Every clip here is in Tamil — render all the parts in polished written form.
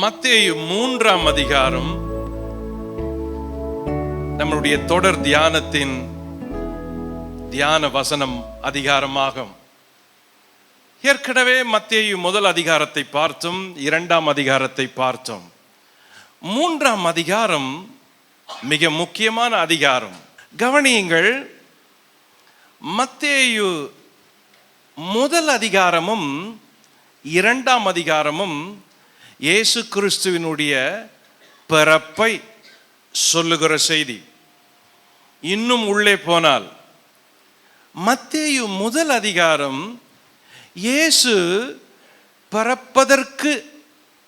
மத்தேயு 3ஆம் அதிகாரம் நம்முடைய தொடர் தியானத்தின் தியான வசனம் அதிகாரமாகும். ஏற்கனவே மத்தேயு முதல் அதிகாரத்தை பார்த்தோம், 2ஆம் அதிகாரத்தை பார்த்தோம். 3ஆம் அதிகாரம் மிக முக்கியமான அதிகாரம். கவனியுங்கள், மத்தேயு முதல் அதிகாரமும் 2ஆம் அதிகாரமும் இயேசு கிறிஸ்துவினுடைய பிறப்பை சொல்லுகிற செய்தி. இன்னும் உள்ளே போனால் மத்தேயு முதல் அதிகாரம் இயேசு பிறப்பதற்கு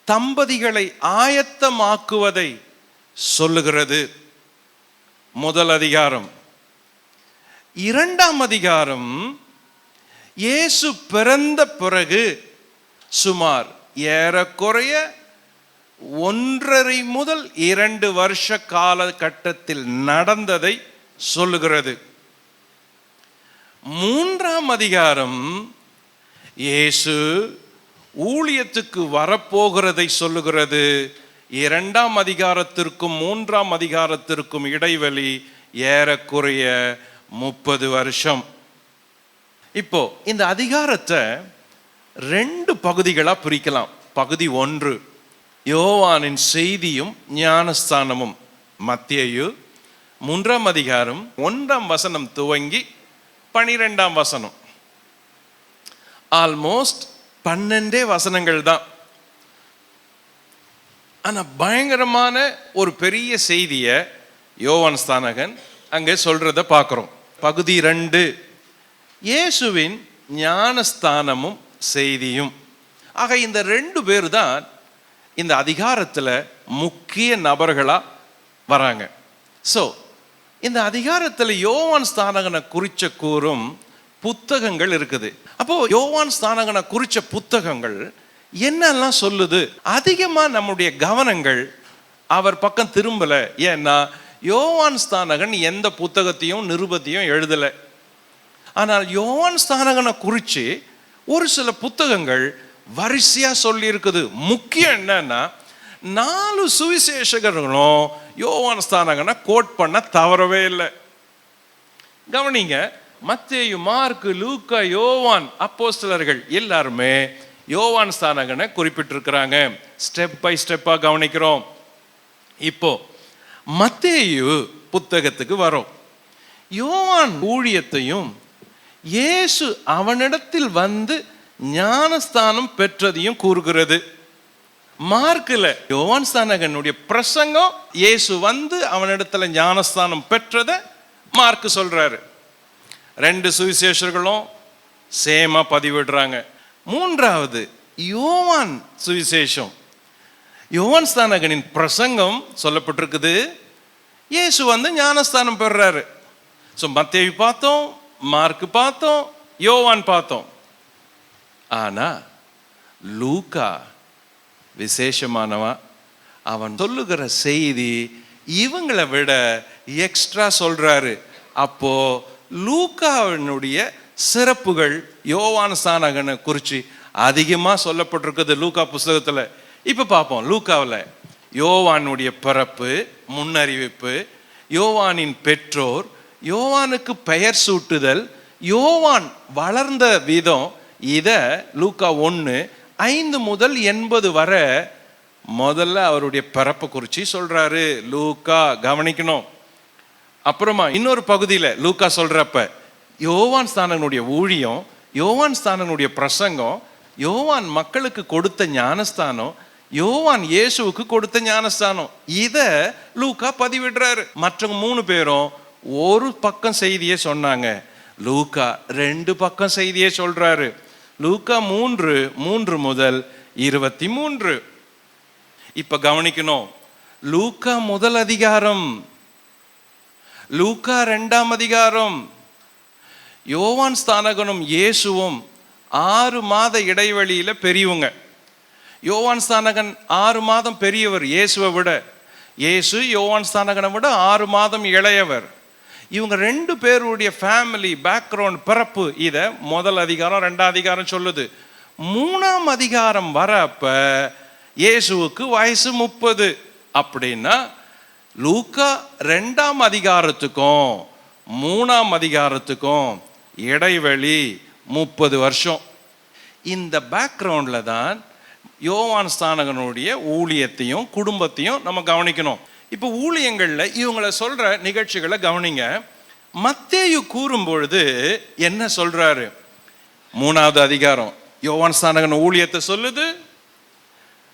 தம்பதிகளை ஆயத்தமாக்குவதை சொல்லுகிறது. முதல் அதிகாரம். 2ஆம் அதிகாரம் இயேசு பிறந்த பிறகு சுமார் ஏறக்குறைய 1.5 முதல் 2 வருஷ காலகட்டத்தில் நடந்ததை சொல்லுகிறது. 3ஆம் அதிகாரம் இயேசு ஊழியத்துக்கு வரப்போகிறதை சொல்லுகிறது. 2ஆம் அதிகாரத்திற்கும் 3ஆம் அதிகாரத்திற்கும் இடைவெளி ஏறக்குறைய 30 வருஷம். இப்போ இந்த அதிகாரத்தை 2 பகுதிகளாக பிரிக்கலாம். பகுதி 1 யோவானின் செய்தியும் ஞானஸ்தானமும். மத்தேயு 3ஆம் அதிகாரம் 1ஆம் வசனம் துவங்கி 12ஆம் வசனம், ஆல்மோஸ்ட் 12 வசனங்கள் தான். ஆனால் பயங்கரமான ஒரு பெரிய செய்தியை யோவான் ஸ்தானகன் அங்கே சொல்றத பார்க்குறோம். பகுதி 2 இயேசுவின் ஞானஸ்தானமும் செய்தியும். ஆக இந்த 2 பேர் தான் இந்த அதிகாரத்தில் முக்கிய நபர்களாக வராங்க. ஸோ இந்த அதிகாரத்தில் யோவான் ஸ்தானகனை குறித்த கூறும் புத்தகங்கள் இருக்குது. அப்போ யோவான் ஸ்தானகனை குறித்த புத்தகங்கள் என்னெல்லாம் சொல்லுது? அதிகமாக நம்முடைய கவனங்கள் அவர் பக்கம் திரும்பலை. ஏன்னா யோவான் ஸ்தானகன் எந்த புத்தகத்தையும் நிருபத்தையும் எழுதலை. ஆனால் யோவான் ஸ்தானகனை குறித்து ஒரு சில புத்தகங்கள் வரிசையா சொல்லி இருக்குது. முக்கியம் என்னன்னா 4 சுவிசேஷகர்களும் யோவான் ஸ்தானகனை கோட் பண்ண தவறவே இல்லை. கவனிங்க, மத்தேயு, மார்க்கு, லூக்கா, யோவான் அப்போஸ்தலர்கள் எல்லாருமே யோவான் ஸ்தானகனை குறிப்பிட்டிருக்கிறாங்க. ஸ்டெப் பை ஸ்டெப்பா கவனிக்கிறோம். இப்போ மத்தேயு புத்தகத்துக்கு வரோம். யோவான் ஊழியத்தையும் இயேசு அவனிடத்தில் வந்து ஞானஸ்தானம் பெற்றதையும் கூறுகிறது. மார்க்கில் யோவான் ஸ்தானகனுடைய பிரசங்கம், இயேசு வந்து அவனிடத்துல ஞானஸ்தானம் பெற்றதை மார்க்கு சொல்றாரு. 2 சுவிசேஷர்களும் சேமா பதிவிடுறாங்க. 3ஆவது யோவான் சுவிசேஷம், யோவான் ஸ்தானகனின் பிரசங்கம் சொல்லப்பட்டிருக்குது. இயேசு வந்து ஞானஸ்தானம் பெறுறாரு. ஸோ மத்தேயு பார்த்தோம், மார்க்கு பார்த்தோம், யோவான் பார்த்தோம். ஆனா லூக்கா விசேஷமானவன். அவன் சொல்லுகிற செய்தி இவங்களை விட எக்ஸ்ட்ரா சொல்றாரு. அப்போ லூக்காவினுடைய சிறப்புகள் யோவான் ஸ்தானகனை குறித்து அதிகமாக சொல்லப்பட்டிருக்குது லூக்கா புஸ்தகத்தில். இப்போ பார்ப்போம். லூக்காவில் யோவானுடைய பிறப்பு, முன்னறிவிப்பு, யோவானின் பெற்றோர், யோவானுக்கு பெயர் சூட்டுதல், யோவான் வளர்ந்த விதம், இதை லூக்கா 1:5 முதல் 80 வரை முதல்ல அவருடைய பிறப்பை குறித்து சொல்றாரு லூக்கா. கவனிக்கணும். அப்புறமா இன்னொரு பகுதியில் லூக்கா சொல்றப்ப யோவான் ஸ்தானகனுடைய ஊழியம், யோவான் ஸ்தானகனுடைய பிரசங்கம், யோவான் மக்களுக்கு கொடுத்த ஞானஸ்தானம், யோவான் இயேசுவுக்கு கொடுத்த ஞானஸ்தானம், இதை லூக்கா பதிவிடுறாரு. மற்ற 3 பேரும் ஒரு பக்கம் செய்தியை சொன்னாங்க. லூக்கா 2 பக்கம் செய்தியை சொல்றாரு. லூக்கா 3 முதல் 23. இப்ப கவனிக்கணும். லூக்கா முதல் அதிகாரம், லூக்கா 2ஆம் அதிகாரம். யோவான் ஸ்தானகனும் இயேசுவும் 6 மாத இடைவெளியில பெரியவங்க. யோவான் ஸ்தானகன் 6 மாதம் பெரியவர் இயேசுவை விட. இயேசு யோவான் ஸ்தானகனை விட 6 மாதம் இளையவர். இவங்க 2 பேருடைய ஃபேமிலி பேக்ரவுண்ட், பிறப்பு, இதை முதல் அதிகாரம் 2ஆம் அதிகாரம் சொல்லுது. 3ஆம் அதிகாரம் வரப்ப இயேசுவுக்கு வயசு 30. அப்படின்னா லூக்கா 2ஆம் அதிகாரத்துக்கும் 3ஆம் அதிகாரத்துக்கும் இடைவெளி 30 வருஷம். இந்த பேக்ரவுண்ட்ல தான் யோவான் ஸ்நானகனுடைய ஊழியத்தையும் குடும்பத்தையும் நம்ம கவனிக்கணும். இப்போ ஊழியங்கள்ல இவங்களை சொல்ற நிகழ்ச்சிகளை கவனிங்க. மத்தேயு கூறும் பொழுது என்ன சொல்றாரு? 3ஆவது அதிகாரம் யோவான் ஸ்நானகன் ஊழியத்தை சொல்லுது.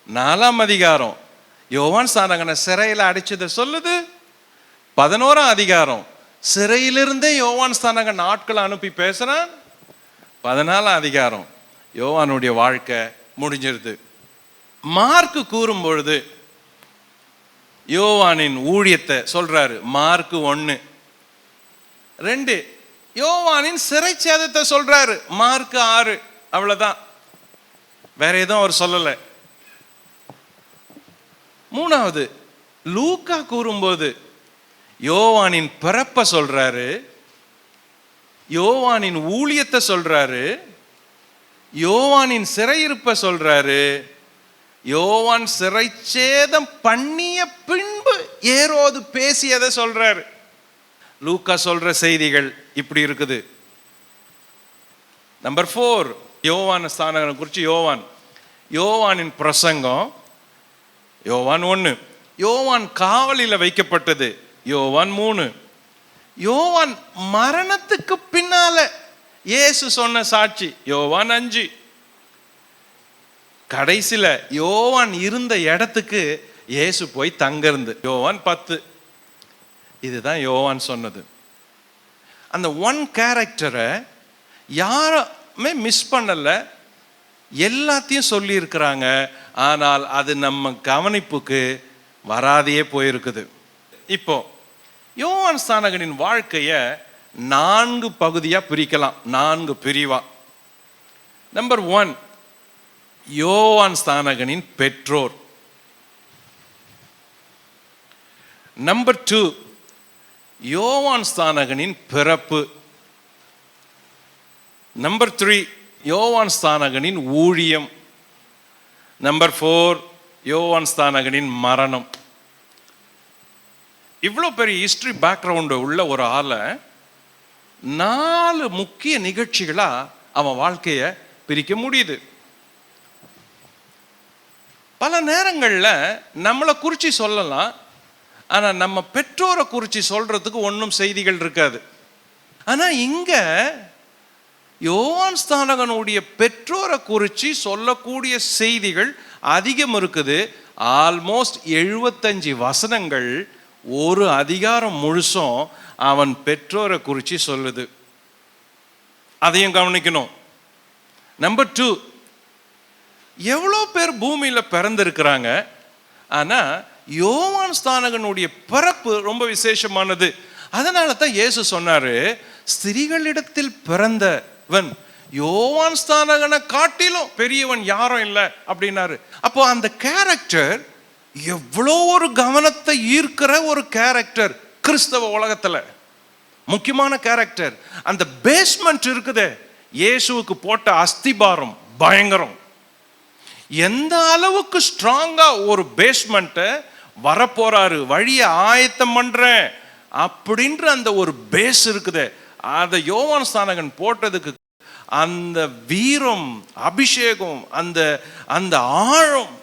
4ஆம் அதிகாரம் யோவான் ஸ்நானகனை சிறையில் அடைச்சதை சொல்லுது. 11ஆம் அதிகாரம் சிறையிலிருந்தே யோவான் ஸ்நானகன் ஆட்களை அனுப்பி பேசுறான். 14ஆம் அதிகாரம் யோவானுடைய வாழ்க்கை முடிஞ்சிருது. மார்க்கு கூறும் பொழுது யோவானின் ஊழியத்தை சொல்றாரு. மார்க்கு 1:2 யோவானின் சிறைச்சேதத்தை சொல்றாரு. மார்க்கு 6. அவ்வளவுதான், வேற எதுவும் அவர் சொல்லல. 3வது லூக்கா கூறும்போது யோவானின் பிறப்பை சொல்றாரு, யோவானின் ஊழியத்தை சொல்றாரு, யோவானின் சிறையிருப்பை சொல்றாரு, யோவான் சிறைச்சேதம் பண்ணிய பின்பு ஏரோது பேசியதை சொல்றாரு. லூக்கா சொல்ற செய்திகள் இப்படி இருக்குது. நம்பர் 4 யோவான் ஸ்நானகனை குறித்து யோவானின் பிரசங்கம் யோவான் 1. யோவான் காவலில் வைக்கப்பட்டது யோவான் 3. யோவான் மரணத்துக்கு பின்னால இயேசு சொன்ன சாட்சி யோவான் 5. கடைசியில யோவான் இருந்த இடத்துக்கு இயேசு போய் தங்கிருந்து யோவான் 10. இதுதான் யோவான் சொன்னது. அந்த ஒன் கேரக்டரை யாருமே மிஸ் பண்ணல, எல்லாத்தையும் சொல்லி இருக்கிறாங்க. ஆனால் அது நம்ம கவனிப்புக்கு வராதையே போயிருக்குது. இப்போ யோவான் ஸ்நானகனின் வாழ்க்கைய 4 பகுதியா பிரிக்கலாம், 4 பிரிவா. நம்பர் 1 யோவான் ஸ்நானகனின் பெற்றோர். நம்பர் 2 யோவான் ஸ்நானகனின் பிறப்பு. நம்பர் 3 யோவான் ஸ்நானகனின் ஊழியம். நம்பர் 4 யோவான் ஸ்நானகனின் மரணம். இவ்வளோ பெரிய ஹிஸ்டரி பேக்ரவுண்டு உள்ள ஒரு ஆளை 4 முக்கிய நிகழ்ச்சிகளா அவன் வாழ்க்கையை பிரிக்க முடியுது. பல நேரங்களில் நம்மளை குறித்து சொல்லலாம், ஆனால் நம்ம பெற்றோரை குறித்து சொல்றதுக்கு ஒன்றும் செய்திகள் இருக்காது. ஆனால் இங்க யோவான் ஸ்நானகனுடைய பெற்றோரை குறித்து சொல்லக்கூடிய செய்திகள் அதிகம் இருக்குது. ஆல்மோஸ்ட் 75 வசனங்கள், ஒரு அதிகாரம் முழுசும் அவன் பெற்றோரை குறித்து சொல்லுது. அதையும் கவனிக்கணும். நம்பர் 2 எவ்வளோ பேர் பூமியில் பிறந்திருக்கிறாங்க, ஆனால் யோவான் ஸ்நானகனுடைய பிறப்பு ரொம்ப விசேஷமானது. அதனால தான் இயேசு சொன்னாரு, ஸ்திரீகளிடத்தில் பிறந்தவன் யோவான் ஸ்நானகனை காட்டிலும் பெரியவன் யாரும் இல்லை அப்படின்னாரு. அப்போ அந்த கேரக்டர் எவ்வளோ ஒரு கவனத்தை ஈர்க்கிற ஒரு கேரக்டர் கிறிஸ்தவ உலகத்துல, முக்கியமான கேரக்டர். அந்த பேஸ்மெண்ட் இருக்குதே, இயேசுவுக்கு போட்ட அஸ்திபாரம் பயங்கரம். எந்த அளவுக்கு ஸ்ட்ராங்கா ஒரு பேஸ்மெண்ட்டை வரப்போறாரு, வழியை ஆயத்தம் பண்றேன் அப்படின்ற அந்த ஒரு பேஸ் இருக்குதே, அதை யோவான் ஸ்நானகன் போட்டதுக்கு அந்த வீரம், அபிஷேகம், அந்த அந்த ஆழம்,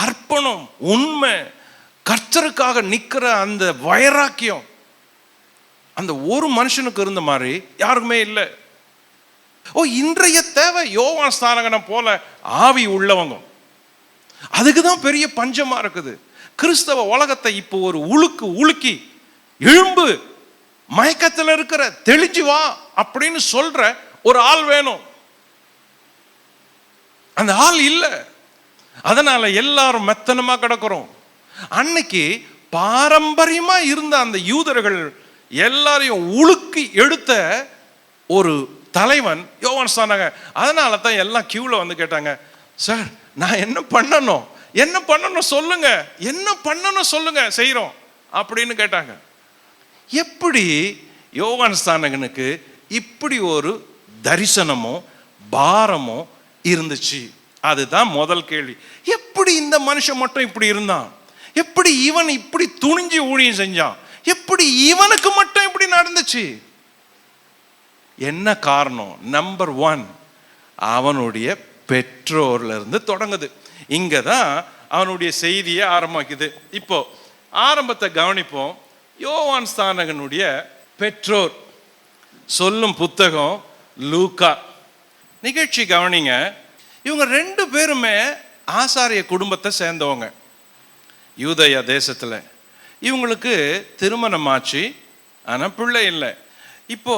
அர்ப்பணம், உண்மை, கர்த்தருக்காக நிற்கிற அந்த வைராக்கியம், அந்த ஒரு மனுஷனுக்கு இருந்த மாதிரி யாருக்குமே இல்லை. இன்றைய தேவை யோவான் ஸ்நானகனை போல ஆவி உள்ளவங்க. அதுக்கு தான் பெரிய பஞ்சமா இருக்குது. கிறிஸ்தவ உலகத்தை இப்போ ஒரு உலுக்கி எழும்பு, மயக்கத்தில் இருக்கிற, தெளிஞ்சு வா அப்படின்னு சொல்ற ஒரு ஆள் வேணும். அந்த ஆள் இல்லை. அதனால எல்லாரும் மெத்தனமா கிடக்கிறோம். அன்னைக்கு பாரம்பரியமா இருந்த அந்த யூதர்கள் எல்லாரையும் உலுக்கி எடுத்த ஒரு தலைவன் யோவான் ஸ்நானகன். அதனால தான் எல்லாம் கியூல வந்து கேட்டாங்க, சார் நான் என்ன பண்ணணும் சொல்லுங்க, என்ன பண்ணணும் சொல்லுங்க, செய்யறோம் அப்படின்னு கேட்டாங்க. எப்படி யோவான் ஸ்நானகனுக்கு இப்படி ஒரு தரிசனமோ பாரமோ இருந்துச்சு அதுதான் முதல் கேள்வி. எப்படி இந்த மனுஷன் மட்டும் இப்படி இருந்தான்? எப்படி இவன் இப்படி துணிஞ்சு ஊழியம் செஞ்சான்? எப்படி இவனுக்கு மட்டும் இப்படி நடந்துச்சு? என்ன காரணம்? நம்பர் 1, அவனுடைய பெற்றோர்ல இருந்து தொடங்குது. இங்கதான் அவனுடைய செய்தியை ஆரம்பிக்குது. இப்போ ஆரம்பத்தை கவனிப்போம். யோவான் ஸ்நானகனுடைய பெற்றோர் சொல்லும் புத்தகம் லூக்கா. நிகழ்ச்சி கவனிங்க. இவங்க 2 பேருமே ஆசாரிய குடும்பத்தை சேர்ந்தவங்க. யூதயா தேசத்துல இவங்களுக்கு திருமணம் ஆச்சு, ஆனா பிள்ளை இல்லை. இப்போ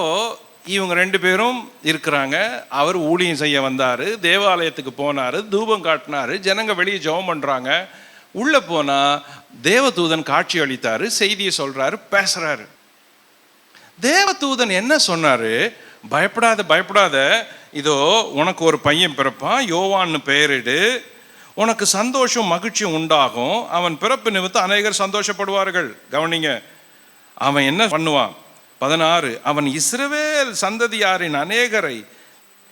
இவங்க 2 பேரும் இருக்கிறாங்க. அவர் ஊழியம் செய்ய வந்தாரு, தேவாலயத்துக்கு போனாரு, தூபம் காட்டினாரு, ஜனங்க வெளியே ஜெபம் பண்றாங்க. உள்ள போனா தேவதூதன் காட்சி அளித்தாரு, செய்தியை சொல்றாரு, பேசுறாரு. தேவதூதன் என்ன சொன்னாரு? பயப்படாத பயப்படாத, இதோ உனக்கு ஒரு பையன் பிறப்பான், யோவான்னு பெயரிடு, உனக்கு சந்தோஷம் மகிழ்ச்சியும் உண்டாகும், அவன் பிறப்பு நிமித்தம் அநேகர் சந்தோஷப்படுவார்கள். கவனிங்க, அவன் என்ன பண்ணுவான்? 16, அவன் இஸ்ரவேல் சந்ததியாரின் அநேகரை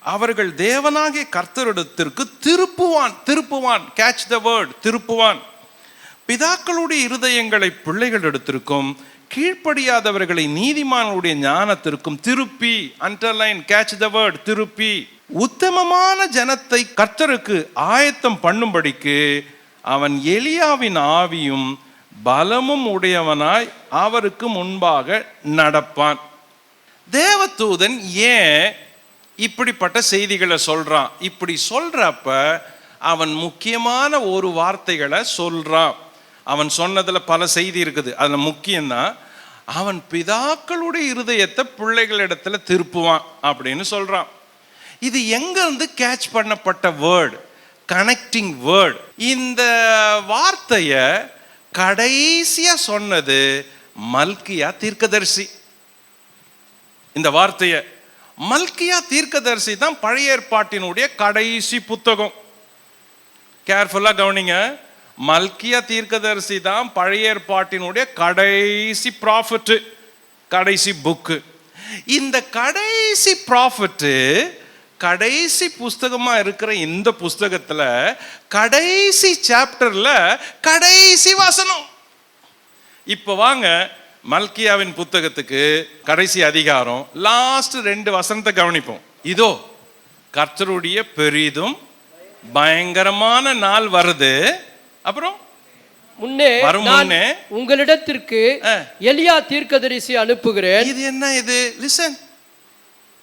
அவர்கள் தேவனாகிய கர்த்தரிடத்திற்கு திருப்புவான். Catch the word, திருப்புவான். பிதாக்களுடைய இருதயங்களை பிள்ளைகளிடத்திற்கும் கீழ்ப்படியாதவர்களை நீதிமானுடைய ஞானத்திற்கும் திருப்பி, அண்டர்லைன், கேட்ச் த வேர்ட், திருப்பி உத்தமமான ஜனத்தை கர்த்தருக்கு ஆயத்தம் பண்ணும்படிக்கு அவன் எலியாவின் ஆவியும் பலமும் உடையவனாய் அவருக்கு முன்பாக நடப்பான். தேவதூதன் ஏன் இப்படிப்பட்ட செய்திகளை சொல்றான்? இப்படி சொல்றப்ப அவன் முக்கியமான ஒரு வார்த்தைகளை சொல்றான். அவன் சொன்னதுல பல செய்தி இருக்குது, அதுல முக்கியம்தான் அவன் பிதாக்களுடைய இருதயத்தை பிள்ளைகளிடத்துல திருப்புவான் அப்படின்னு சொல்றான். இது எங்க இருந்து கேட்ச் பண்ணப்பட்ட வேர்டு? Connecting word. இந்த வார்த்தைய கடைசியா சொன்னது மல்கியா தீர்க்கதரிசி. இந்த வார்த்தைய மல்கியா தீர்க்கதரிசி தான் பழைய ஏற்பாட்டினுடைய கடைசி புத்தகம். கேர்ஃபுல்லா கவனிங்க. மல்கியா தீர்க்கதரிசி தான் பழைய ஏற்பாட்டினுடைய கடைசி ப்ராஃபட், கடைசி புக்கு. இந்த கடைசி ப்ராஃபட் கடைசி புஸ்தகமா இருக்கிற இந்த புஸ்தகத்துல கடைசி சாப்டர்ல கடைசி வசனம். இப்ப வாங்க மல்கியாவின் புத்தகத்துக்கு கடைசி அதிகாரம், லாஸ்ட் 2 வசனத்தை கவனிப்போம். இதோ கர்த்தருடைய பெரிதும் பயங்கரமான நாள் வருது. அப்புறம் முன்னே உங்களிடத்திற்கு எலியா தீர்க்கதரிசி அனுப்புகிறேன். இது என்ன இது? லிசன்,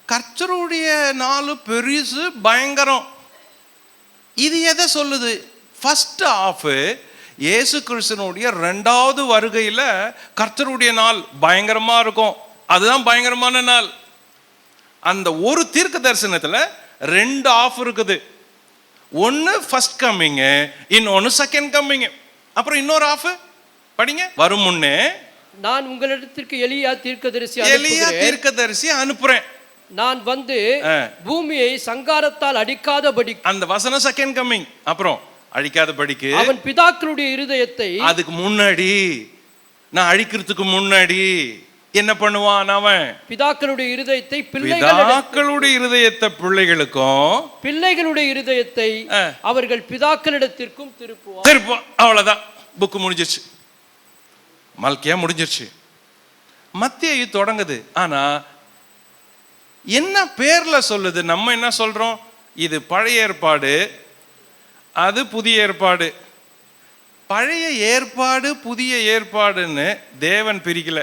கர்த்தருடைய நாள் பெரிசு, பயங்கரம். இது எதை சொல்லுது? ஃபர்ஸ்ட் ஆஃப் இயேசு கிறிஸ்துனுடைய 2வது வருகையில கர்த்தருடைய நாள் பயங்கரமா இருக்கும். அதுதான் பயங்கரமான நாள். அந்த ஒரு தீர்க்க தரிசனத்துல 2 ஆஃப் இருக்குது. ஒன்னு ஃபர்ஸ்ட் கம்மிங், இன்னொன்னு செகண்ட் கம்மிங். அப்புறம் இன்னொரு ஆஃப் படிங்க. வரும் முன்னே நான் உங்களிடத்திற்கு எலியா தீர்க்கதரிசி அனுப்புறேன். நான் வந்து பூமியை சங்காரத்தால் அடிக்காதபடி. அந்த வசனம் செகண்ட் கம்மிங். அப்புறம் அழிக்காதபடிக்கு அவன் பிதாக்களுடைய இருதயத்தை, அதுக்கு முன்னாடி, நான் அழிக்கிறதுக்கு முன்னாடி என்ன பண்ணுவான்? அவன் பிதாக்களுடைய இருதயத்தை பிள்ளைகளுக்கும் பிள்ளைகளுடைய இருதயத்தை அவர்கள் பிதாக்களிடத்திற்கும் திருப்புவான். அவ்வளவுதான், புக்கு முடிஞ்சிருச்சு. மல்கியா முடிஞ்சிருச்சு. மத்தேயு தொடங்குது. ஆனா என்ன பேர்ல சொல்லுது? நம்ம என்ன சொல்றோம்? இது பழைய ஏற்பாடு, அது புதிய ஏற்பாடு. பழைய ஏற்பாடு புதிய ஏற்பாடுன்னு தேவன் பிரிக்கல,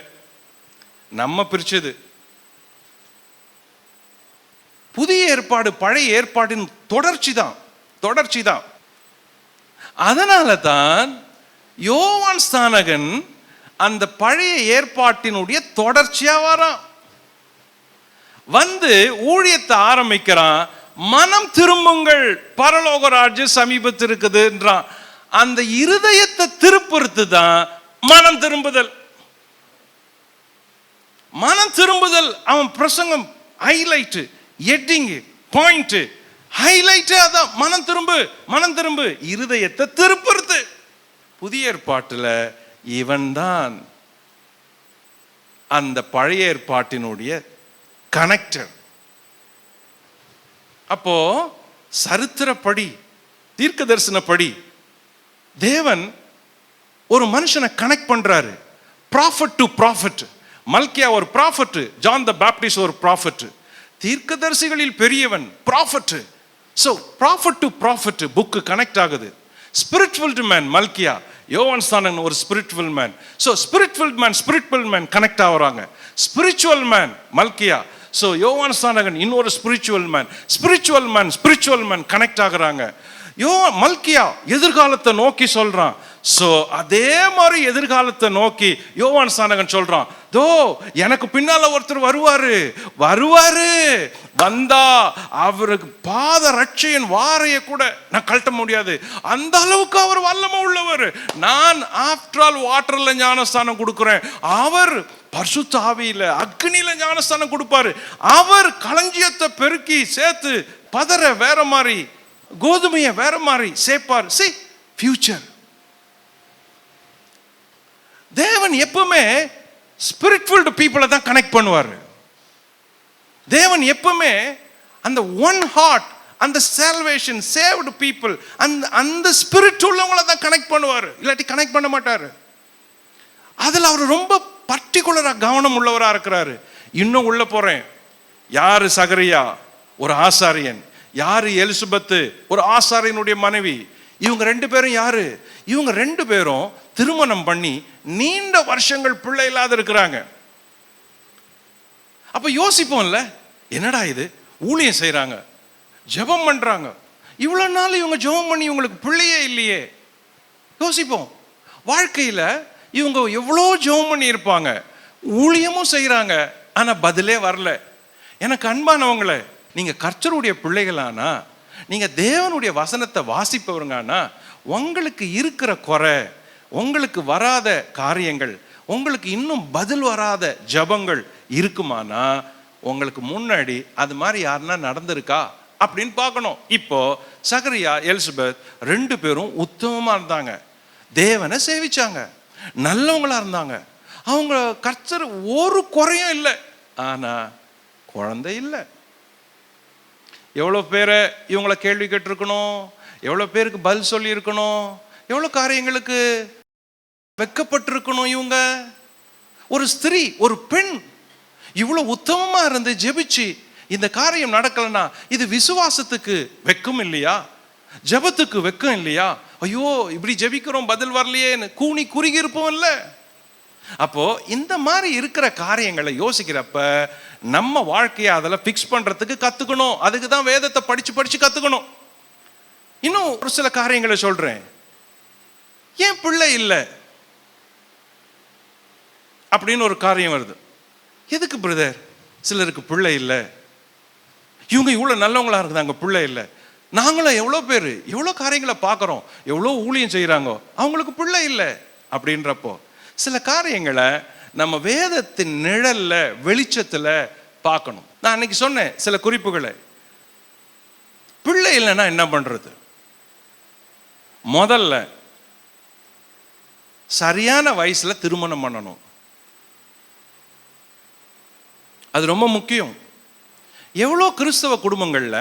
நம்ம பிரிச்சது. புதிய ஏற்பாடு பழைய ஏற்பாட்டின் தொடர்ச்சி தான். அதனால தான் யோவான் ஸ்நானகன் அந்த பழைய ஏற்பாட்டினுடைய தொடர்ச்சியா வரான். வந்து ஊழியத்தை ஆரம்பிக்கிறான். மனம் திரும்புங்கள், பரலோக ராஜ்யம் சமீபத்தில் இருக்குதுன்றான். அந்த இருதயத்தை திருப்புறது தான் மனம் திரும்புதல். மனம் திரும்புதல் அவன் பிரசங்கம் ஹைலைட், ஹெட்டிங், பாயிண்ட், ஹைலைட். அதான் மனம் திரும்பு, இருதயத்தை திருப்புறது. புதிய ஏற்பாட்டுல இவன் தான் அந்த பழைய ஏற்பாட்டினுடைய கனெக்டர். அப்போ சரித்திரப்படி தீர்க்க தரிசனப்படி தேவன் ஒரு மனுஷனை கனெக்ட் பண்றாரு. Prophet to prophet. மல்கியா ஒரு ப்ராஃபட், ஜான் த பேப்டிஸ்ட் ஒரு ப்ராஃபட். தீர்க்கதரிசிகளில் பெரியவன் prophet. So prophet to prophet book connect ஆகுது. ஸ்பிரிச்சுவல் மேன் மல்கியா, யோவான் ஸ்நானகன் ஒரு spiritual man. So spiritual man connect ஆகுறாங்க. ஸ்பிரிச்சுவல் மேன் மல்கியா, ஸோ யோவான் ஸ்நானகன் இன்னொரு ஸ்பிரிச்சுவல் மேன் கனெக்ட் ஆகுறாங்க. மல்கியா எதிர்காலத்தை நோக்கி சொல்றான். சோ அதே மாதிரி எதிர்காலத்தை நோக்கி யோவான் ஸ்நானகன் சொல்றான், தோ எனக்கு பின்னால ஒருத்தர் வருவாரு, வந்தா அவருக்கு பாத ரட்சையின் வாரைய கூட நான் கழட்ட முடியாது, அந்த அளவுக்கு அவர் வல்லமை உள்ளவர். நான் ஆஃப்டர் ஆல் வாட்டர்ல ஞானஸ்தானம் கொடுக்கிறேன், அவர் பரிசுத்த ஆவியில அக்னியில ஞானஸ்தானம் கொடுப்பாரு. அவர் களஞ்சியத்தை பெருக்கி சேர்த்து பதற வேற மாதிரி, கோதுமையை வேற மாதிரி சேர்ப்பார். See, future. தேவன் எப்பவுமே ஸ்பிரிச்சுவல் பீப்புளை தான் கனெக்ட் பண்ணுவார். தேவன் எப்பவுமே அந்த ஒன் ஹார்ட், அந்த சால்வேஷன், சேவ்டு பீப்புள், அந்த ஸ்பிரிட் உள்ளவங்களை தான் கனெக்ட் பண்ணுவார். இல்லாட்டி கனெக்ட் பண்ண மாட்டார். அதில் அவர் ரொம்ப பர்டிகுலராக கவனம் உள்ளவராக இருக்கிறாரு. இன்னும் உள்ள போறேன். யாரு சகரியா? ஒரு ஆசாரியன். யாரு எலிசபெத்து? ஒரு ஆசாரியனுடைய மனைவி. இவங்க ரெண்டு பேரும் யாரு? இவங்க ரெண்டு பேரும் திருமணம் பண்ணி நீண்ட வருஷங்கள் பிள்ளை இல்லாத இருக்கிறாங்க. அப்ப யோசிப்போம்ல, என்னடா இது, ஊழியம் செய்யறாங்க, ஜெபம் பண்றாங்க, இவ்வளவு நாள் இவங்க ஜெபம் பண்ணி இவங்களுக்கு பிள்ளையே இல்லையே. யோசிப்போம், வாழ்க்கையில இவங்க எவ்வளோ ஜெபம் பண்ணி இருப்பாங்க, ஊழியமும் செய்யறாங்க, ஆனா பதிலே வரல. எனக்கு அன்பானவங்களே, நீங்க கர்த்தருடைய பிள்ளைகளானா, நீங்க தேவனுடைய வசனத்தை வாசிப்பவருங்கன்னா, உங்களுக்கு இருக்கிற குறை, உங்களுக்கு வராத காரியங்கள், உங்களுக்கு இன்னும் பதில் வராத ஜபங்கள் இருக்குமானா, உங்களுக்கு முன்னாடி அது மாதிரி யாருன்னா நடந்திருக்கா அப்படின்னு பார்க்கணும். இப்போ சகரியா எலிசபெத் ரெண்டு பேரும் உத்தமமா இருந்தாங்க, தேவனை சேவிச்சாங்க, நல்லவங்களா இருந்தாங்க, அவங்க கர்த்தர் ஒரு குறையும் இல்லை, ஆனா குழந்தை இல்லை. எவ்வளோ பேரை இவங்கள கேள்வி கேட்டிருக்கணும், எவ்வளோ பேருக்கு பதில் சொல்லி இருக்கணும், எவ்வளோ காரியங்களுக்கு வெக்கப்பட்டிருக்கணும். இவங்க ஒரு ஸ்திரீ, ஒரு பெண் இவ்வளோ உத்தமமா இருந்து ஜெபிச்சு இந்த காரியம் நடக்கலன்னா இது விசுவாசத்துக்கு வெக்கம் இல்லையா? ஜெபத்துக்கு வெக்கம் இல்லையா? ஐயோ இப்படி ஜெபிக்கிறோம் பதில் வரலையேன்னு கூனி குறுகி இருப்போம் இல்லை? அப்போ இந்த மாதிரி இருக்கிற காரியங்களை யோசிக்கிறப்ப நம்ம வாழ்க்கையை அதில் ஃபிக்ஸ் பண்றதுக்கு கத்துக்கணும். அதுக்கு தான் வேதத்தை படிச்சு கத்துக்கணும். இன்னும் ஒரு சில காரியங்களை சொல்றேன். ஏன் பிள்ளை இல்லை அப்படின்னு ஒரு காரியம் வருது. எதுக்கு பிரதர் சிலருக்கு பிள்ளை இல்லை? இவங்க இவ்வளோ நல்லவங்களா இருக்குதாங்க, பிள்ளை இல்லை. நாங்களும் எவ்வளோ பேர் எவ்வளோ காரியங்களை பார்க்குறோம், எவ்வளோ ஊழியம் செய்கிறாங்க, அவங்களுக்கு பிள்ளை இல்லை அப்படின்றப்போ சில காரியங்களை நம்ம வேதத்தின் நிழல்ல வெளிச்சத்துல பார்க்கணும். நான் அன்னைக்கு சொன்னேன் சில குறிப்புகளை. பிள்ளை இல்லைன்னா என்ன பண்றது? முதல்ல சரியான வயசுல திருமணம் பண்ணணும். அது ரொம்ப முக்கியம். எவ்வளோ கிறிஸ்தவ குடும்பங்கள்ல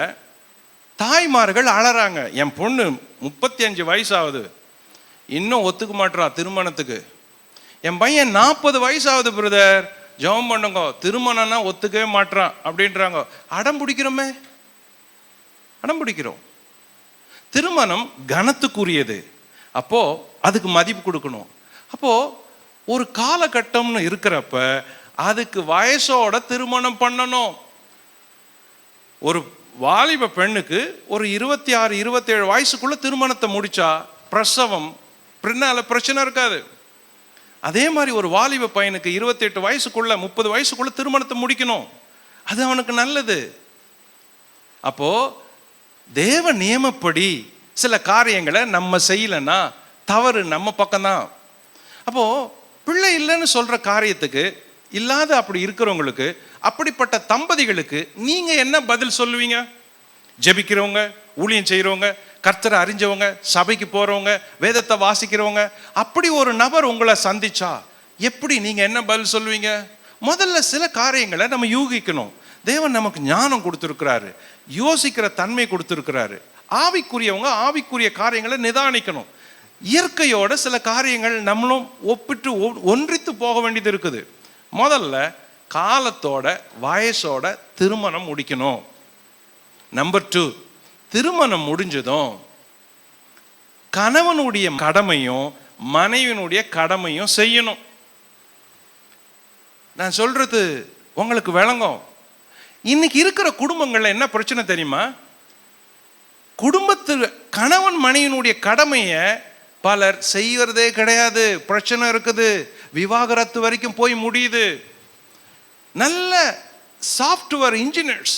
தாய்மார்கள் அழறாங்க, என் பொண்ணு 35 வயசாகுது இன்னும் ஒத்துக்க மாட்டா திருமணத்துக்கு, என் பையன் 40 வயசாகுது பிரதர் ஜெபம் பண்ணுங்க, திருமணம்னா ஒத்துக்கவே மாட்டான் அப்படின்றாங்க. அடம் பிடிக்கிறோம். திருமணம் கனத்துக்குரியது, அப்போ அதுக்கு மதிப்பு கொடுக்கணும். அப்போ ஒரு காலகட்டம்னு இருக்கிறப்ப அதுக்கு வயசோட திருமணம் பண்ணணும். ஒரு வாலிப பெண்ணுக்கு ஒரு 26, 27 வயசுக்குள்ள திருமணத்தை முடிச்சா பிரசவம் பின்னால பிரச்சனை இருக்காது. அதே மாதிரி ஒரு வாலிப பையனுக்கு 28 வயசுக்குள்ள 30 வயசுக்குள்ள திருமணத்தை முடிக்கணும். அது அவனுக்கு நல்லது. அப்போ தேவ நியமப்படி சில காரியங்களை நம்ம செய்யலைன்னா தவறு நம்ம பக்கம்தான். அப்போ பிள்ளை இல்லைன்னு சொல்ற காரியத்துக்கு இல்லாத அப்படி இருக்கிறவங்களுக்கு, அப்படிப்பட்ட தம்பதிகளுக்கு நீங்க என்ன பதில் சொல்லுவீங்க? ஜெபிக்கிறவங்க, ஊழியம் செய்யறவங்க, கர்த்தரை அறிஞ்சவங்க, சபைக்கு போறவங்க, வேதத்தை வாசிக்கிறவங்க, அப்படி ஒரு நபர் உங்களை சந்திச்சா எப்படி நீங்க என்ன பதில் சொல்லுவீங்க? முதல்ல சில காரியங்களை நம்ம யூகிக்கணும். தேவன் நமக்கு ஞானம் கொடுத்துருக்கிறாரு, யோசிக்கிற தன்மை கொடுத்துருக்கிறாரு. ஆவிக்குரியவங்க ஆவிக்குரிய காரியங்களை நிதானிக்கணும். இயற்கையோட சில காரியங்கள் நம்மளும் ஒப்பிட்டு ஒன்றித்து போக வேண்டியது இருக்குது. முதல்ல காலத்தோட வயசோட திருமணம் முடிக்கணும். நம்பர் 2, திருமணம் முடிஞ்சதும் கணவனுடைய கடமையும் மனைவியினுடைய கடமையும் செய்யணும். நான் சொல்றது உங்களுக்கு விளங்கும். இன்னைக்கு இருக்கிற குடும்பங்கள்ல என்ன பிரச்சனை தெரியுமா? குடும்பத்தில் கணவன் மனைவியினுடைய கடமையை பலர் செய்யறதே கிடையாது. பிரச்சனை இருக்குது, விவாகரத்து வரைக்கும் போய் முடியுது. நல்ல சாஃப்ட்வேர் இன்ஜினியர்ஸ்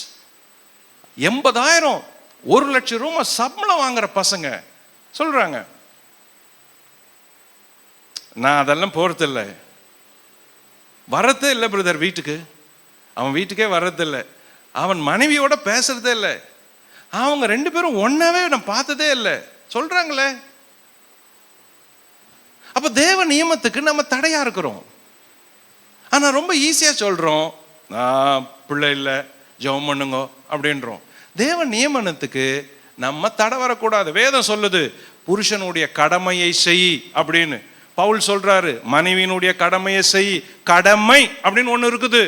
80,000 1,00,000 சம்பளம் வாங்குற பசங்க சொல்றாங்க, நான் அதெல்லாம் போறதில்லை, வரதே இல்லை பிரதர் வீட்டுக்கு. அவன் வீட்டுக்கே வர்றதில்லை, அவன் மனைவியோட பேசுறதே இல்லை, அவங்க 2 பேரும் ஒன்னாவே நான் பார்த்ததே இல்லை சொல்றாங்களே. அப்ப தேவ நியமத்துக்கு நம்ம தடையா இருக்கிறோம். ஆனா ரொம்ப ஈஸியா சொல்றோம், பிள்ளை இல்லை ஜெபம் பண்ணுங்க அப்படின்றோம். தேவ நியமனத்துக்கு நம்ம தடை வரக்கூடாது. வேதம் சொல்லுது புருஷனுடைய கடமையை செய் அப்படின்னு. பவுல் சொல்றாரு மனைவியினுடைய கடமையை செய். கடமை அப்படின்னு ஒண்ணு இருக்குது,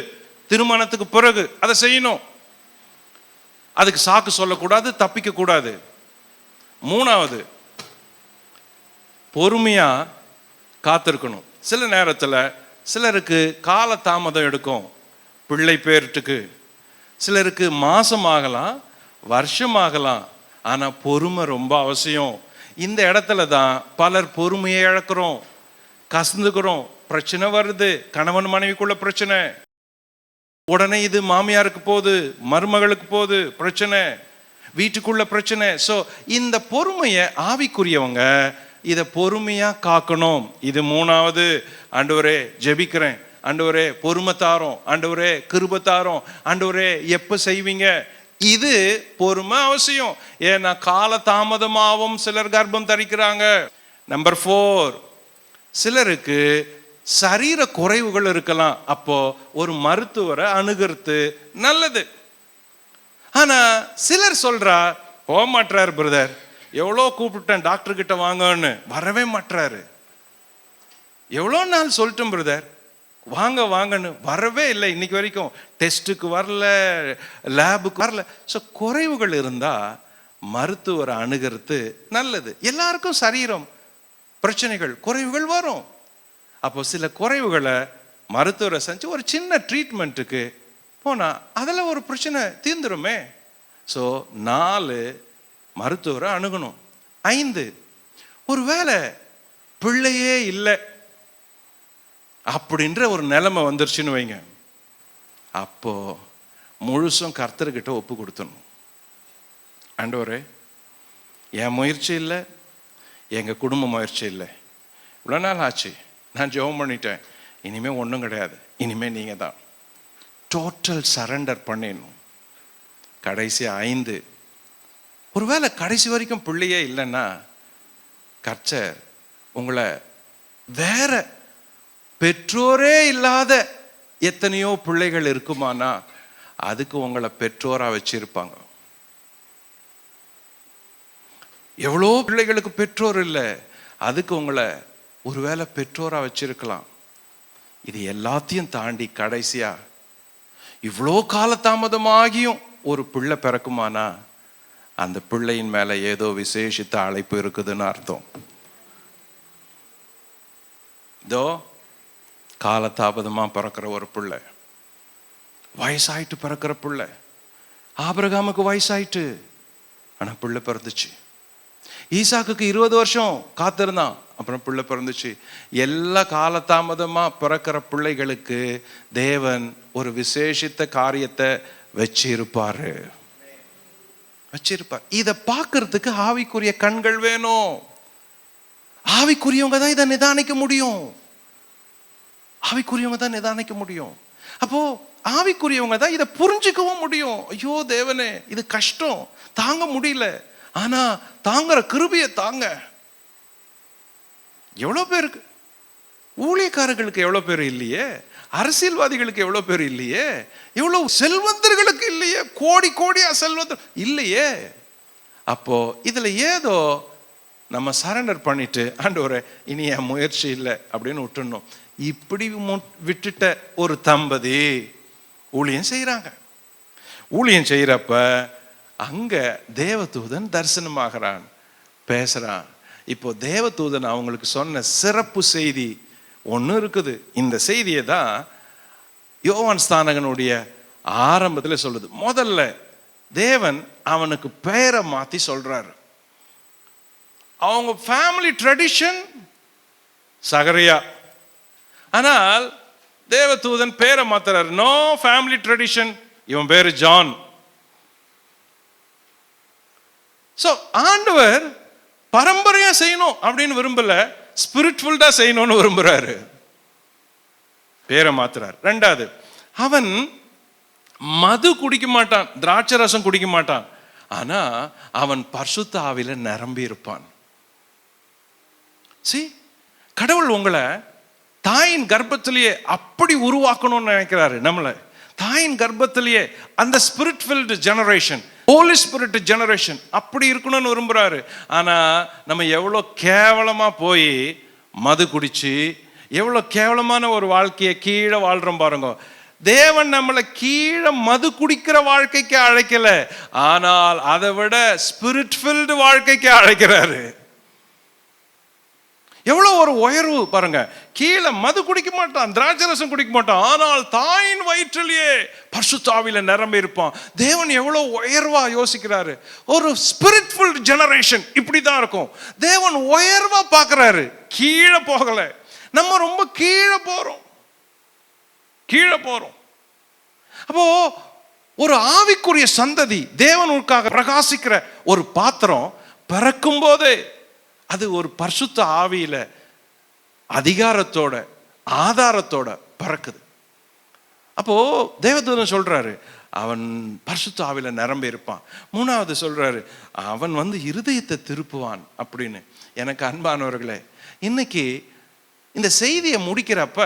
திருமணத்துக்கு பிறகு அதை செய்யணும். அதுக்கு சாக்கு சொல்லக்கூடாது, தப்பிக்க கூடாது. 3வது, பொறுமையா காத்திருக்கணும். சில நேரத்தில் சிலருக்கு கால தாமதம் எடுக்கும் பிள்ளை பேர்ட்டுக்கு, சிலருக்கு மாசம் ஆகலாம், வருஷம் ஆகலாம். ஆனா பொறுமை ரொம்ப அவசியம். இந்த இடத்துல தான் பலர் பொறுமையை இழக்கிறோம், கசந்துக்கிறோம். பிரச்சனை வருது, கணவன் மனைவிக்குள்ள பிரச்சனை, உடனே இது மாமியாருக்கு போகுது, மருமகளுக்கு போகுது பிரச்சனை, வீட்டுக்குள்ள பிரச்சனை. ஸோ இந்த பொறுமையை ஆவிக்குரியவங்க இதை பொறுமையா காக்கணும். இது 3வது. ஆண்டவரே ஜெபிக்கிறேன், ஆண்டவரே பொறுமை தாரோம், ஆண்டவரே கிருபை தாரோம், ஆண்டவரே எப்ப செய்வீங்க. இது பொறுமை அவசியம். ஏன்னா கால தாமதமாகவும் சிலர் கர்ப்பம் தரிக்கிறாங்க. நம்பர் 4, சிலருக்கு சரீர குறைவுகள் இருக்கலாம். அப்போ ஒரு மருத்துவரை அணுகிறது நல்லது. ஆனா சிலர் சொல்றா, போக மாட்டாரு பிரதர், எவ்வளோ கூப்பிட்டேன் டாக்டர் கிட்ட வாங்கன்னு, வரவே மாட்டாரு. எவ்வளோ நாள் சொல்லிட்டேன் பிரதர் வாங்க வாங்கன்னு, வரவே இல்லை. இன்னைக்கு வரைக்கும் டெஸ்ட்டுக்கு வரல, லேபுக்கு வரல. ஸோ குறைவுகள் இருந்தா மருத்துவரை அணுகிறது நல்லது. எல்லாருக்கும் சரீரம் பிரச்சனைகள் குறைவுகள் வரும். அப்போ சில குறைவுகளை மருத்துவரை செஞ்சு ஒரு சின்ன ட்ரீட்மெண்ட்டுக்கு போனா அதில் ஒரு பிரச்சனை தீர்ந்துருமே. ஸோ 4 மருத்துவரை அணுகணும். 5, ஒருவேளை பிள்ளையே இல்லை அப்படின்ற ஒரு நிலைமை வந்துருச்சுன்னு வைங்க, அப்போ முழுசும் கர்த்தர்கிட்ட ஒப்பு கொடுத்தணும். ஆண்டவரே என் முயற்சி இல்லை, எங்கள் குடும்ப முயற்சி இல்லை, இவ்வளோ நாள் ஆச்சு, நான் ஜெபம் பண்ணிட்டேன், இனிமேல் ஒன்றும் கிடையாது, இனிமேல் நீங்கள் தான். டோட்டல் சரண்டர் பண்ணிடணும். கடைசி 5, ஒருவேளை கடைசி வரைக்கும் பிள்ளையே இல்லைன்னா கர்த்தர் உங்களை வேற பெற்றோரே இல்லாத எத்தனையோ பிள்ளைகள் இருக்குமானா அதுக்கு உங்களை பெற்றோரா வச்சிருப்பாங்க. எவ்வளோ பிள்ளைகளுக்கு பெற்றோர் இல்லை, அதுக்கு உங்களை ஒருவேளை பெற்றோரா வச்சிருக்கலாம். இது எல்லாத்தையும் தாண்டி கடைசியா இவ்வளோ காலதாமதமாகியும் ஒரு பிள்ளை பிறக்குமானா அந்த பிள்ளையின் மேல ஏதோ விசேஷித்த அழைப்பு இருக்குதுன்னு அர்த்தம். இதோ காலதாமதமா பிறக்கிற ஒரு பிள்ளை, வயசாயிட்டு பிறக்கிற பிள்ளை. ஆபிரகாமுக்கு வயசாயிட்டு ஆனா பிள்ளை பிறந்துச்சு. ஈசாக்குக்கு 20 வருஷம் காத்திருந்தான், அப்புறம் பிள்ளை பிறந்துச்சு. எல்லா காலதாமதமா பிறக்கிற பிள்ளைகளுக்கு தேவன் ஒரு விசேஷித்த காரியத்தை வச்சிருப்பார். இதை பார்க்கறதுக்கு ஆவிக்குரிய கண்கள் வேணும். ஆவிக்குரியவங்க தான் இதை நிதானிக்க முடியும். ஆவிக்குரியவங்க தான் நிதானிக்க முடியும். அப்போ ஆவிக்குரியவங்க தான் இதை புரிஞ்சுக்கவும் முடியும். ஐயோ தேவனே, இது கஷ்டம், தாங்க முடியல, ஆனா தாங்குற கிருபையை தாங்க. எவ்வளோ பேருக்கு, ஊழியக்காரர்களுக்கு எவ்வளோ பேர் இல்லையே, அரசியல்வாதிகளுக்கு எவ்வளோ பேர் இல்லையே, எவ்வளோ செல்வந்தர்களுக்கு இல்லையே, கோடி கோடியா செல்வந்தர் இல்லையே. அப்போ இதுல ஏதோ நம்ம சரண்டர் பண்ணிட்டு ஆண்டவரே இனி என் முயற்சி இல்லை அப்படின்னு விட்டுடணும். இப்படி விட்டுட்ட ஒரு தம்பதி ஊழியம் செய்யறாங்க. ஊழியம் செய்யறப்ப அங்க தேவதூதன் தரிசனமாகறான், பேசுறான். இப்போ தேவதூதன் அவங்களுக்கு சொன்ன சிறப்பு செய்தி ஒன்று இருக்குது. இந்த செய்தியை தான் யோவான் ஸ்நானகனுடைய ஆரம்பத்தில் சொல்லுது. முதல்ல தேவன் அவனுக்கு பெயரை மாத்தி சொல்றாரு. அவங்க ஃபேமிலி ட்ரெடிஷன் சகரியா, ஆனால் தேவதூதன் பேரை மாத்துறாரு. நோ ஃபேமிலி ட்ரெடிஷன், இவன் பேரு ஜான். சோ ஆண்டவர் பரம்பரையா செய்யணும் அப்படின்னு விரும்பல, ஸ்பிரிச்சுவல்டா செய்யணும்னு விரும்புறாரு. பேரை மாத்துறாரு. ரெண்டாவது, அவன் மது குடிக்க மாட்டான், திராட்சை ரசம் குடிக்க மாட்டான், ஆனா அவன் பரிசுத்த ஆவியில நிரம்பி இருப்பான். கடவுள் உங்களை தாயின் கர்ப்பத்திலேயே அப்படி உருவாக்கணும்னு நினைக்கிறாரு. நம்மள தாயின் கர்ப்பத்திலேயே அந்த spirit filled generation, holy spirit generation அப்படி இருக்கணும்னு விரும்புறாரு. ஆனா நம்ம எவ்வளோ கேவலமா போய் மது குடிச்சு எவ்வளோ கேவலமான ஒரு வாழ்க்கையை கீழே வாழ்றோம் பாருங்க. தேவன் நம்மளை கீழே மது குடிக்கிற வாழ்க்கைக்கு அழைக்கல, ஆனால் அதை விட ஸ்பிரிட் ஃபில்டு வாழ்க்கைக்கு அழைக்கிறாரு. எவ்வளோ ஒரு உயர்வு பாருங்க. கீழே மது குடிக்க மாட்டான், திராட்சை ரசம் குடிக்க மாட்டான், ஆனால் தாயின் வயிற்றிலேயே பரிசுத்த ஆவியில நிரம்பி இருப்பான். தேவன் எவ்வளோ உயர்வா யோசிக்கிறாரு. ஒரு ஸ்பிரிட்ஃபுல் ஜெனரேஷன் இப்படிதான் இருக்கும். தேவன் உயர்வா பார்க்கிறாரு, கீழே போகல. நம்ம ரொம்ப கீழே போறோம். அப்போ ஒரு ஆவிக்குரிய சந்ததி தேவனுக்காக பிரகாசிக்கிற ஒரு பாத்திரம் பிறக்கும் போதே அது ஒரு பரிசுத்த ஆவியில அதிகாரத்தோட ஆதாரத்தோட பறக்குது. அப்போ தேவதூதன் சொல்றாரு அவன் பரிசுத்த ஆவியில நிரம்பி இருப்பான். மூணாவது சொல்றாரு அவன் இருதயத்தை திருப்புவான் அப்படின்னு. எனக்கு அன்பானவர்களே, இன்னைக்கு இந்த செய்தியை முடிக்கிறப்ப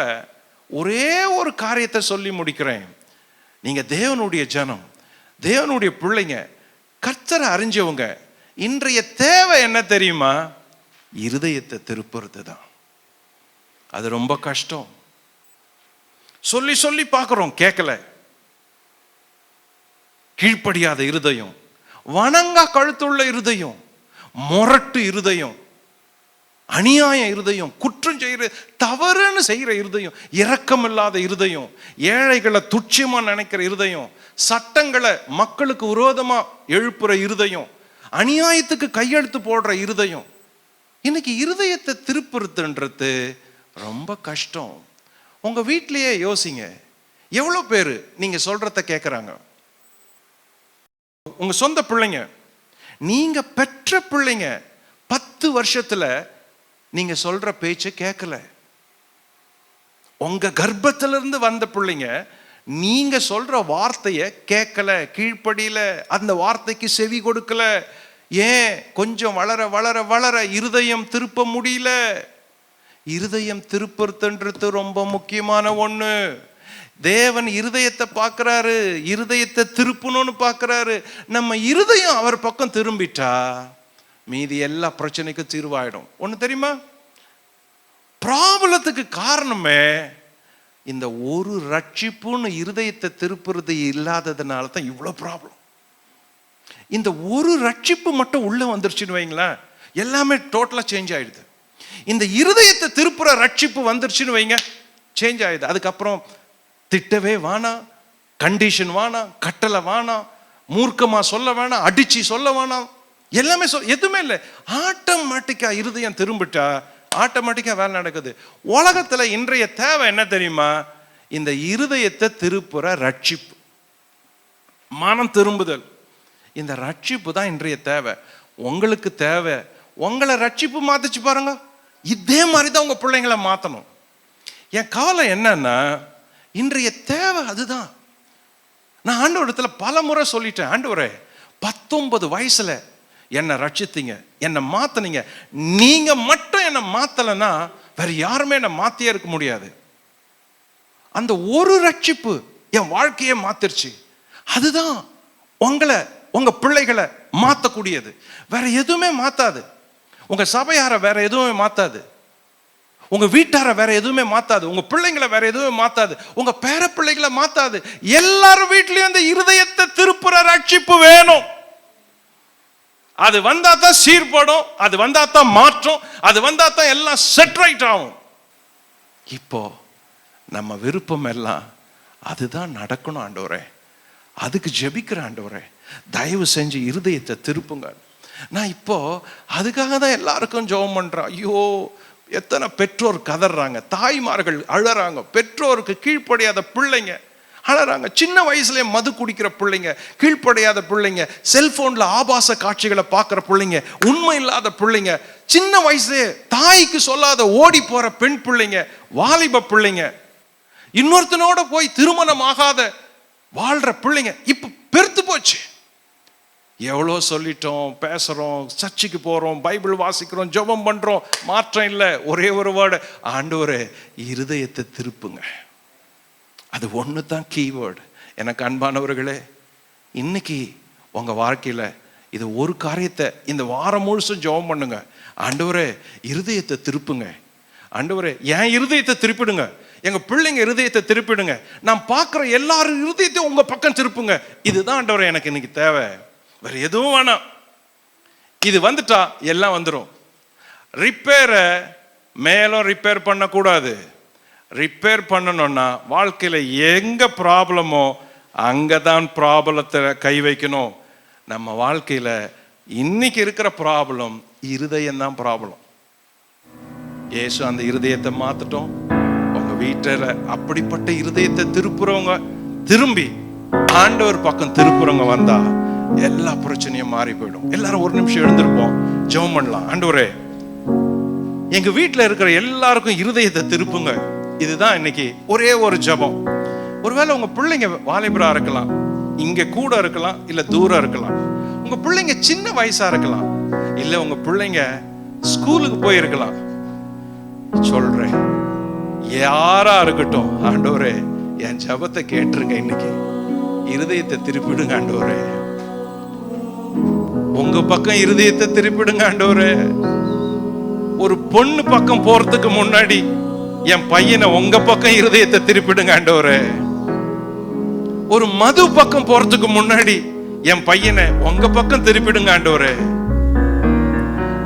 ஒரே ஒரு காரியத்தை சொல்லி முடிக்கிறேன். நீங்க தேவனுடைய ஜனம், தேவனுடைய பிள்ளைங்க, கர்த்தரை அறிஞ்சவங்க, இன்றைய தேவை என்ன தெரியுமா? இருதயத்தை திருப்புறது தான். அது ரொம்ப கஷ்டம். சொல்லி சொல்லி பார்க்கிறோம், கேட்கல. கீழ்ப்படியாத இருதயம், வணங்கா கழுத்துள்ள இருதயம், முரட்டு இருதயம், அநியாய இருதயம், குற்றம் செய்கிற தவறுன்னு செய்கிற இருதயம், இரக்கம் இல்லாத இருதயம், ஏழைகளை துட்சியமா நினைக்கிற இருதயம், சட்டங்களை மக்களுக்கு விரோதமா எழுப்புற இருதயம், அநியாயத்துக்கு கையெழுத்து போடுற இருதயம். இன்னைக்கு இருதயத்தை திருப்புறதுன்றது ரொம்ப கஷ்டம். உங்க வீட்டிலேயே யோசிங்க, எவ்வளோ பேர் நீங்க சொல்றத கேட்குறாங்க? உங்க சொந்த பிள்ளைங்க, நீங்க பெற்ற பிள்ளைங்க 10 வருஷத்துல நீங்க சொல்ற பேச்சை கேட்கல. உங்க கர்ப்பத்திலிருந்து வந்த பிள்ளைங்க நீங்க சொல்ற வார்த்தைய கேட்கல, கீழ்ப்படியில, அந்த வார்த்தைக்கு செவி கொடுக்கல. ஏன்? கொஞ்சம் வளர வளர வளர இருதயம் திருப்ப முடியல. இருதயம் திருப்புறதுன்றது ரொம்ப முக்கியமான ஒண்ணு. தேவன் இருதயத்தை பார்க்கிறாரு, இருதயத்தை திருப்பணும்னு பார்க்கிறாரு. நம்ம இருதயம் அவர் பக்கம் திரும்பிட்டா மீதி எல்லா பிரச்சனைக்கும் தீர்வாயிடும். ஒண்ணு தெரியுமா? ப்ராப்ளத்துக்கு காரணமே இந்த ஒரு ரட்சிப்புன்னு இருதயத்தை திருப்புறது இல்லாததுனால தான் இவ்வளோ ப்ராப்ளம். இந்த ஒரு ரட்சிப்பு மட்டும் உள்ள வந்துருச்சுன்னு வைங்களேன், எல்லாமே டோட்டலா சேஞ்ச் ஆயிடுது. இந்த இருதயத்தை திருப்புற ரட்சிப்பு வந்துருச்சுன்னு வைங்க, சேஞ்ச் ஆயிடுது. அதுக்கப்புறம் திட்டவே வேணாம், கண்டிஷன் வேணாம், கட்டளை வேணாம், மூர்க்கமா சொல்ல வேணாம், அடிச்சு சொல்ல வேணாம், எல்லாமே எதுவுமே இல்லை. ஆட்டோமேட்டிக்கா இருதயம் திரும்பிட்டா ஆட்டோமேட்டிக்கா வேலை நடக்குது. உலகத்துல இன்றைய தேவை என்ன தெரியுமா? இந்த இருதயத்தை திருப்புற ரட்சிப்பு, மனம் திரும்புதல். இந்த ரட்சிப்பு தான் இன்றைய தேவை. உங்களுக்கு தேவை, உங்களை ரட்சிப்பு மாத்துச்சு பாருங்க. இதே மாதிரி தான் உங்க பிள்ளைங்களை மாத்தணும். என் கவலை என்னன்னா, இன்றைய தேவை அதுதான். நான் ஆண்டவரிடத்துல பல முறை சொல்லிட்டேன், ஆண்டவரே 19 வயசுல என்னை ரட்சித்தீங்க, என்னை மாத்தினீங்க, நீங்க மட்டும் என்னை மாத்தலைன்னா வேற யாருமே என்னை மாத்தியே இருக்க முடியாது. அந்த ஒரு ரட்சிப்பு என் வாழ்க்கையே மாத்திருச்சு. அதுதான் உங்களை உங்க பிள்ளைகளை மாத்தக்கூடியது. வேற எதுவுமே மாத்தாது. உங்க சபையார வேற எதுவுமே மாத்தாது. உங்க வீட்டார வேற எதுவுமே மாத்தாது. உங்க பிள்ளைங்களை வேற எதுவுமே மாத்தாது. உங்க பேர பிள்ளைகளை மாத்தாது. எல்லாரும் வீட்லயும் இந்த இருதயத்தை திருப்புற ரட்சிப்பு வேணும். அது வந்தா தான் சீர்படும், அது வந்தா தான் மாற்றம், அது வந்தா தான் எல்லாம் செட் ரைட் ஆகும். இப்போ நம்ம விருப்பம் எல்லாம் அதுதான் நடக்கணும் ஆண்டவரே, அதுக்கு ஜெபிக்கிற ஆண்டவரே, தயவு செஞ்சு இருதயத்தை திருப்புங்க. நான் இப்போ அதுக்காக தான் எல்லாருக்கும் ஜெபம் பண்றேன். ஐயோ, எத்தனை பெற்றோர் கதறாங்க, தாய்மார்கள் அழறாங்க, பெற்றோருக்கு கீழ்ப்படியாத பிள்ளைங்க அழறாங்க, சின்ன வயசுலயே மது குடிக்கிற பிள்ளைங்க, கீழ்ப்படியாத பிள்ளைங்க, செல்போன்ல ஆபாச காட்சிகளை பார்க்கிற பிள்ளைங்க, உண்மை இல்லாத பிள்ளைங்க, சின்ன வயசுலயே தாய்க்கு சொல்லாத ஓடி போற பெண் பிள்ளைங்க, வாலிப பிள்ளைங்க, இன்னொருத்தனோட போய் திருமணம் ஆகாத வாழ்ற பிள்ளைங்க இப்ப பெருத்து போச்சு. எவ்வளோ சொல்லிட்டோம், பேசுறோம், சர்ச்சுக்கு போறோம், பைபிள் வாசிக்கிறோம், ஜெபம் பண்றோம், மாற்றம் இல்லை. ஒரே ஒரு வேர்டு, ஆண்டவரே இருதயத்தை திருப்புங்க. அது ஒன்று தான் கீவேர்டு. எனக்கு அன்பானவர்களே, இன்னைக்கு உங்க வாழ்க்கையில இது ஒரு காரியத்தை இந்த வாரம் முழுசும் ஜெபம் பண்ணுங்க. ஆண்டவரே இருதயத்தை திருப்புங்க. ஆண்டவரே என் இருதயத்தை திருப்பிடுங்க, எங்க பிள்ளைங்க இருதயத்தை திருப்பிடுங்க, நான் பார்க்குற எல்லாரும் இருதயத்தையும் உங்க பக்கம் திருப்புங்க. இதுதான் ஆண்டவரே எனக்கு இன்னைக்கு தேவை. வேற எதுவும் வேணாம். இது வந்துட்டா எல்லாம் வந்துடும். ரிப்பேரை மேலும் ரிப்பேர் பண்ணக்கூடாது. ரிப்பேர் பண்ணணும்னா வாழ்க்கையில எங்க ப்ராப்ளமோ அங்கதான் ப்ராப்ளத்தை கை வைக்கணும். நம்ம வாழ்க்கையில இன்னைக்கு இருக்கிற ப்ராப்ளம் இருதயம் தான் ப்ராப்ளம். ஏசு அந்த இருதயத்தை மாத்தட்டும். உங்க வீட்டில் அப்படிப்பட்ட இருதயத்தை திருப்புறவங்க, திரும்பி ஆண்டவர் பக்கம் திருப்புறவங்க வந்தா எல்லா பிரச்சனையும் மாறி போயிடும். எல்லாரும் ஒரு நிமிஷம் எழுந்திருப்போம், ஜெபம் பண்ணலாம். ஆண்டவரே எங்க வீட்டில் இருக்கிற எல்லாருக்கும் இருதயத்தை திருப்புங்க. இதுதான் இன்னைக்கு ஒரே ஒரு ஜெபம். ஒருவேளை உங்க பிள்ளைங்க வாலிபரா இருக்கலாம், இங்க கூட இருக்கலாம், இல்ல தூரம் இருக்கலாம். உங்க பிள்ளைங்க சின்ன வயசா இருக்கலாம், இல்ல உங்க பிள்ளைங்க ஸ்கூலுக்கு போயிருக்கலாம். சொல்றேன், யாரா இருக்கட்டும், ஆண்டவரே என் ஜெபத்தை கேட்டுருங்க. இன்னைக்கு இருதயத்தை திருப்பிடுங்க ஆண்டவரே. உங்க பக்கம் இருதயத்தை திருப்பிடுங்க ஆண்டவரே. ஒரு பொண்ணு பக்கம் போறதுக்கு முன்னாடி என் பையனை உங்க பக்கம் இருதயத்தை திருப்பிடுங்க ஆண்டவரே. ஒரு மது பக்கம் போறதுக்கு முன்னாடி என் பையனை உங்க பக்கம் திருப்பிடுங்க ஆண்டவரே.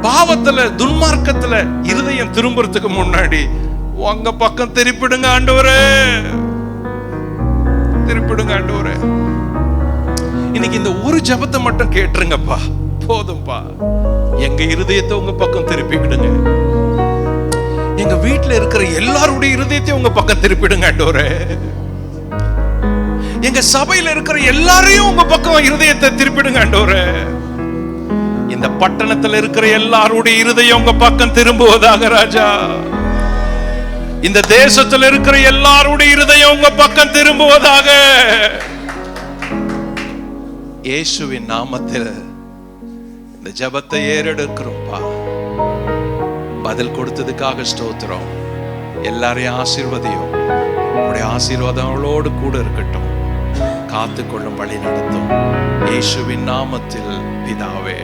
பாவத்துல துன்மார்க்கத்துல இருதயம் திரும்புறதுக்கு முன்னாடி உங்க பக்கம் திருப்பிடுங்க ஆண்டவரே. திருப்பிடுங்க ஆண்டவரே. இன்னைக்கு இந்த ஒரு ஜெபத்தை மட்டும் கேட்டுருங்கப்பா, போதும்பா. எங்க இருதயத்தை உங்க பக்கம் திருப்பிடுங்க. எங்க வீட்டுல இருக்கிற எல்லாருடைய இருதயத்தையும் உங்க பக்கம் திருப்பிடுங்க ஆண்டவரே. எங்க சபையில இருக்கிற எல்லாரையும் உங்க பக்கம் இருதயத்தை திருப்பிடுங்க ஆண்டவரே. இந்த பட்டணத்துல இருக்கிற எல்லாருடைய இருதயம் உங்க பக்கம் திரும்புவதாக ராஜா. இந்த தேசத்துல இருக்கிற எல்லாருடைய இருதயம் உங்க பக்கம் திரும்புவதாக. இயேசுவின் நாமத்தில் இந்த ஜெபத்தை ஏறெடுக்கிறோம்ப்பா. பதில் கொடுத்ததுக்காக ஸ்தோத்திரம். எல்லாரையும் ஆசீர்வதியும். உங்களுடைய ஆசீர்வாதம் அவளோடு கூட இருக்கட்டும். காத்துக்கொள்ளும், வழி நடத்தும். இயேசுவின் நாமத்தில் பிதாவே.